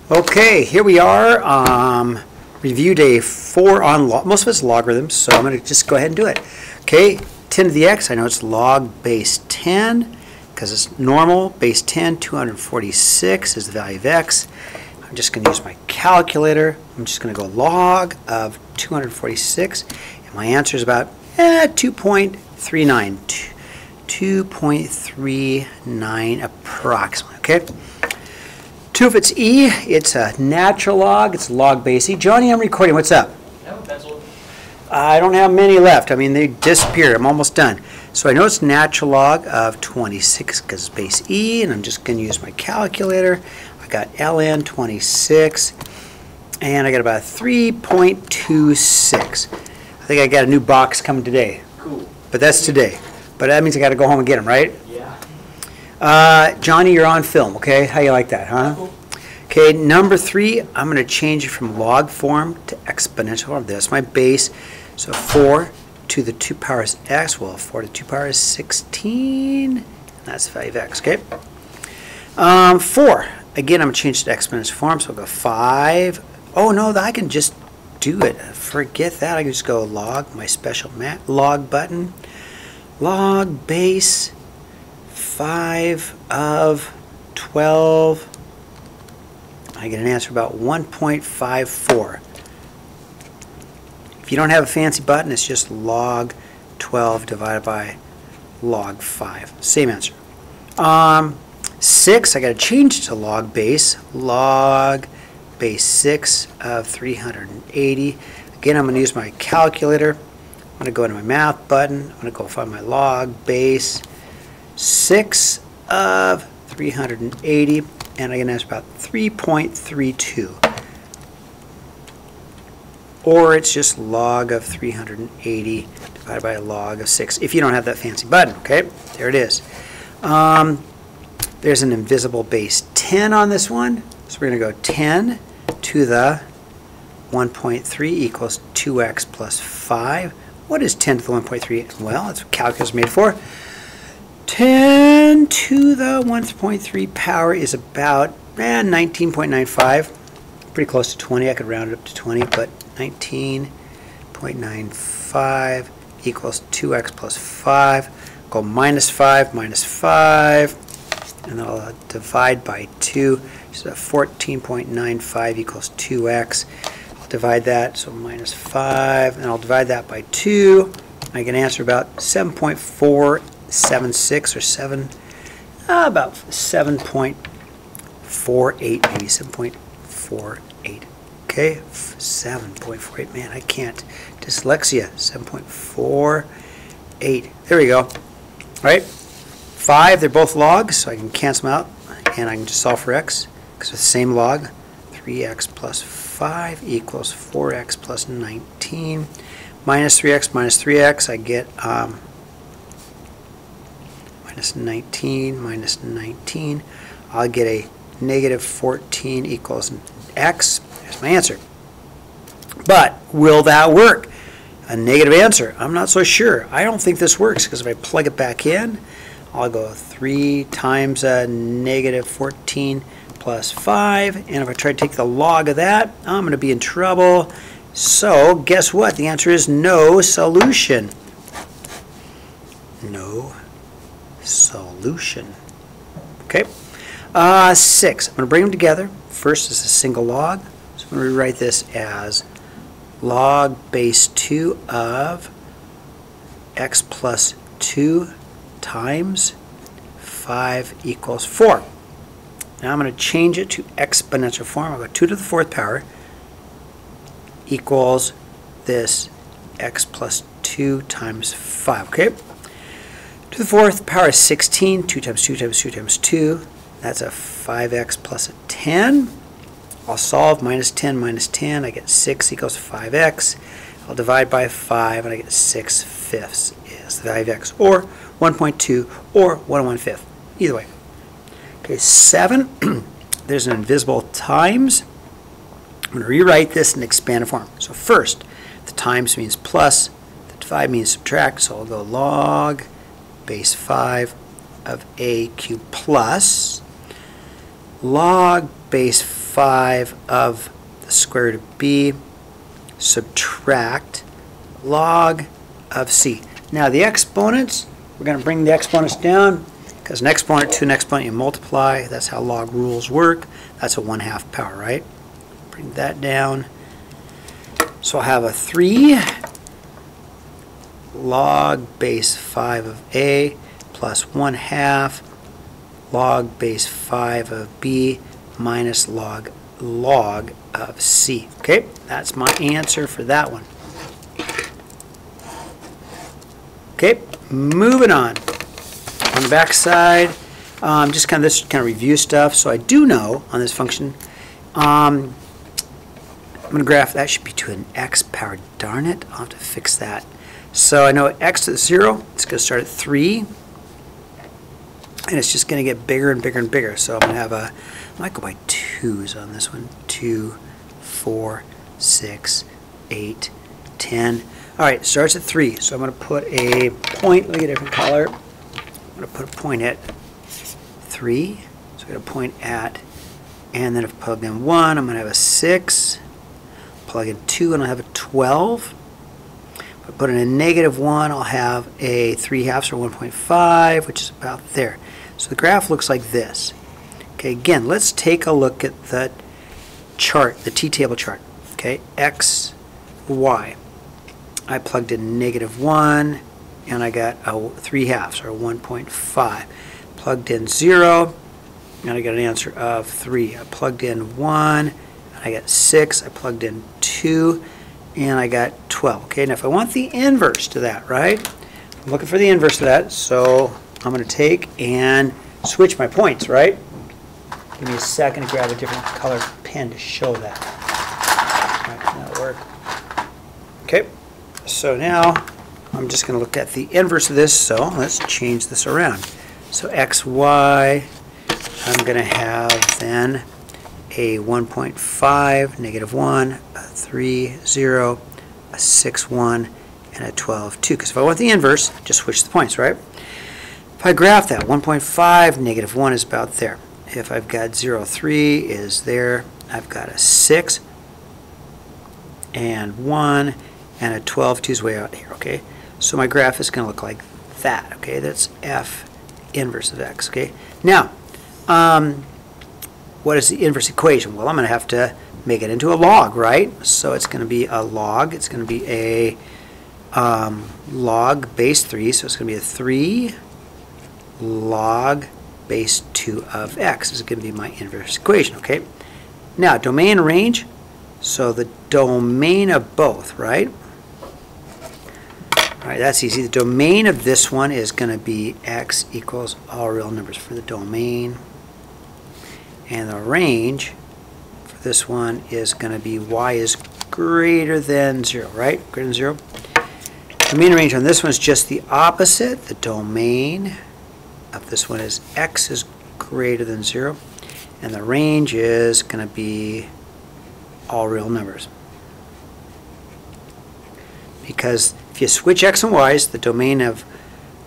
Okay, here we are. Review day 4 on most of it's logarithms, so I'm going to just go ahead and do it. Okay, 10 to the x, I know it's log base 10 because it's normal. Base 10, 246 is the value of x. I'm just going to use my calculator. I'm just going to go log of 246, and my answer is about 2.39. 2.39 approximately, okay? 2 if it's e, it's a natural log, it's log base e. Johnny, I'm recording, what's up? I have a pencil. I don't have many left. I mean, they disappeared. I'm almost done. So I know it's natural log of 26 because it's base e, and I'm just going to use my calculator. I got ln 26, and I got about 3.26. I think I got a new box coming today. Cool. But that's today. But that means I got to go home and get them, right? Yeah. Johnny, you're on film, okay? How you like that, huh? Cool. Okay, number 3, I'm going to change it from log form to exponential form. That's my base. So 4 to the 2 power is x. Well, 4 to the 2 power is 16. That's the value of x, okay? 4. Again, I'm going to change it to exponential form. So I'll go 5. Oh, no, I can just do it. Forget that. I can just go log, my special log button. Log base 5 of 12. I get an answer about 1.54. If you don't have a fancy button, it's just log 12 divided by log 5. Same answer. 6, I got to change it to log base 6 of 380. Again, I'm going to use my calculator. I'm going to go into my math button. I'm going to go find my log base 6 of 380, and I can answer about 3.32. Or it's just log of 380 divided by log of 6, if you don't have that fancy button, okay? There it is. There's an invisible base 10 on this one, so we're going to go 10 to the 1.3 equals 2x plus 5. What is 10 to the 1.3? Well, that's what calculus is made for. 10 to the 1.3 power is about 19.95. Pretty close to 20. I could round it up to 20, but 19.95 equals 2x plus 5. Go minus 5, and I'll divide by 2. So 14.95 equals 2x. Divide that, so minus 5, and I'll divide that by 2. I can answer about 7.476 or about 7.48, maybe 7.48. Okay, 7.48. Man, I can't. Dyslexia. 7.48. There we go. All right, 5. They're both logs, so I can cancel them out, and I can just solve for x because it's the same log. 3x plus 5 equals 4x plus 19. Minus 3x, I get minus 19. I'll get a negative 14 equals x. There's my answer. But will that work? A negative answer. I'm not so sure. I don't think this works because if I plug it back in, I'll go 3 times a negative 14 plus 5, and if I try to take the log of that, I'm going to be in trouble. So guess what? The answer is no solution. No solution. Okay. 6. I'm going to bring them together. First is a single log. So I'm going to rewrite this as log base 2 of x plus 2 times 5 equals 4. Now I'm going to change it to exponential form. I'll go 2 to the 4th power equals this x plus 2 times 5. Okay? 2 to the 4th power is 16. 2 times 2 times 2 times 2. That's a 5x plus a 10. I'll solve minus 10 minus 10. I get 6 equals 5x. I'll divide by 5, and I get 6 fifths is the value of x, or 1.2, or 1 1/5. Either way. Okay, 7, there's an invisible times. I'm going to rewrite this in expanded form. So first, the times means plus, the divide means subtract, so I'll go log base 5 of a cubed plus log base 5 of the square root of b, subtract log of c. Now the exponents, we're going to bring the exponents down, because an exponent to an exponent you multiply. That's how log rules work. That's a 1/2 power, right? Bring that down. So I'll have a 3 log base 5 of a plus 1/2 log base 5 of b minus log of c. Okay, that's my answer for that one. Okay, moving on. On the back side, just kind of this kind of review stuff. So I do know on this function, I'm going to graph that should be to an x power. Darn it, I'll have to fix that. So I know x to the 0, it's going to start at 3, and it's just going to get bigger and bigger and bigger. So I'm going to have I might go by 2s on this one. 2, 4, 6, 8, 10. All right, it starts at 3. So I'm going to put a point, look at a different color. I'm going to put a point at 3. So I'm going to point at, and then if I plug in 1, I'm going to have a 6. Plug in 2, and I'll have a 12. If I put in a -1, I'll have a 3/2 or 1.5, which is about there. So the graph looks like this. Okay, again, let's take a look at the chart, the t-table chart. Okay, x, y. I plugged in -1, and I got a 3/2 or 1.5. Plugged in 0, and I got an answer of 3. I plugged in 1, and I got 6. I plugged in 2, and I got 12. Okay, now if I want the inverse to that, right? I'm looking for the inverse to that, so I'm going to take and switch my points, right? Give me a second to grab a different colored pen to show that. All right, that'll work. Okay, so now I'm just going to look at the inverse of this, so let's change this around. So x, y, I'm going to have then a 1.5, -1, a 3, 0, a 6, 1, and a 12, 2. Because if I want the inverse, just switch the points, right? If I graph that, 1.5, -1 is about there. If I've got 0, 3 is there. I've got a 6 and 1 and a 12, 2 is way out here, okay? So my graph is going to look like that, okay? That's f inverse of x, okay? Now, what is the inverse equation? Well, I'm going to have to make it into a log, right? So it's going to be a log. It's going to be a log base 3, so it's going to be a 3 log base 2 of x. This is going to be my inverse equation, okay? Now, domain and range. So the domain of both, right? All right, that's easy. The domain of this one is going to be x equals all real numbers for the domain. And the range for this one is going to be y is greater than 0, right? Greater than 0. Domain range on this one is just the opposite. The domain of this one is x is greater than 0. And the range is going to be all real numbers. Because if you switch x and y's, the domain of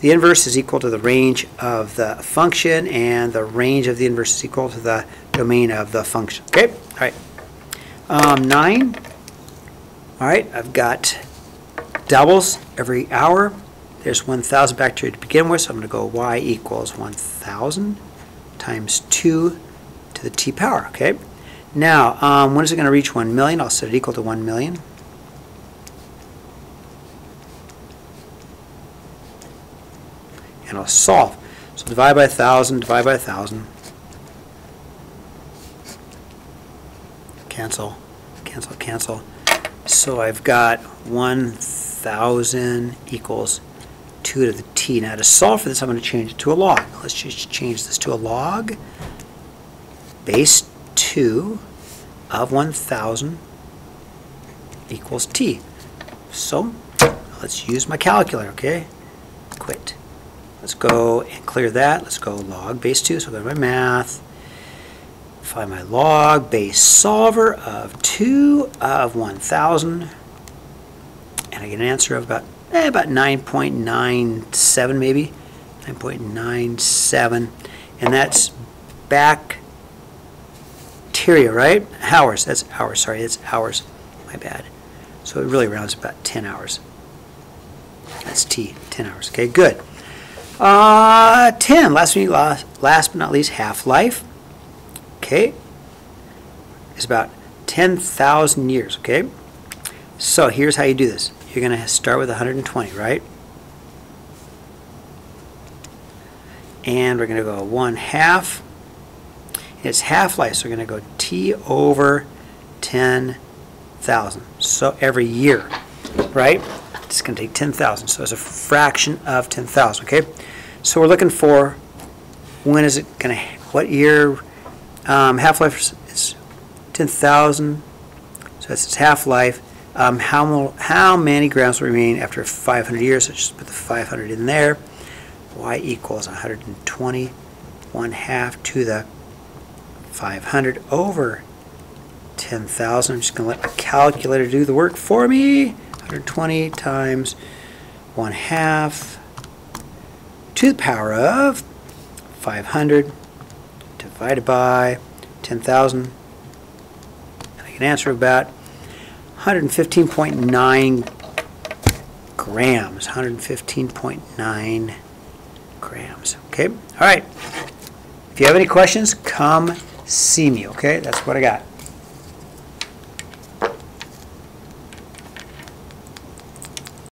the inverse is equal to the range of the function, and the range of the inverse is equal to the domain of the function. Okay? All right. 9. All right, I've got doubles every hour. There's 1,000 bacteria to begin with, so I'm going to go y equals 1,000 times 2 to the t power. Okay? Now, when is it going to reach 1 million? I'll set it equal to 1 million. And I'll solve. So divide by 1,000, divide by 1,000. Cancel, cancel, cancel. So I've got 1,000 equals 2 to the t. Now to solve for this, I'm going to change it to a log. Let's just change this to a log. Base 2 of 1,000 equals t. So let's use my calculator, okay? Quit. Let's go and clear that. Let's go log base 2. So I'll go to my math. Find my log base solver of 2 of 1,000. And I get an answer of about 9.97 maybe. 9.97. And that's bacteria bacteria, right? Hours, that's hours, sorry, it's hours, my bad. So it really rounds about 10 hours. That's T, 10 hours, okay, good. 10, last but not least, half-life, okay, is about 10,000 years, okay? So here's how you do this. You're going to start with 120, right? And we're going to go 1/2. It's half-life, so we're going to go T over 10,000. So every year, right? It's going to take 10,000. So it's a fraction of 10,000, okay? So we're looking for when is it going to, what year, half-life is 10,000. So that's its half-life. How many grams will remain after 500 years? So just put the 500 in there. Y equals 120, 1/2 to the 500 over 10,000. I'm just going to let my calculator do the work for me. 120 times 1/2 to the power of 500 divided by 10,000. And I can answer about 115.9 grams. 115.9 grams. Okay? All right. If you have any questions, come see me. Okay? That's what I got.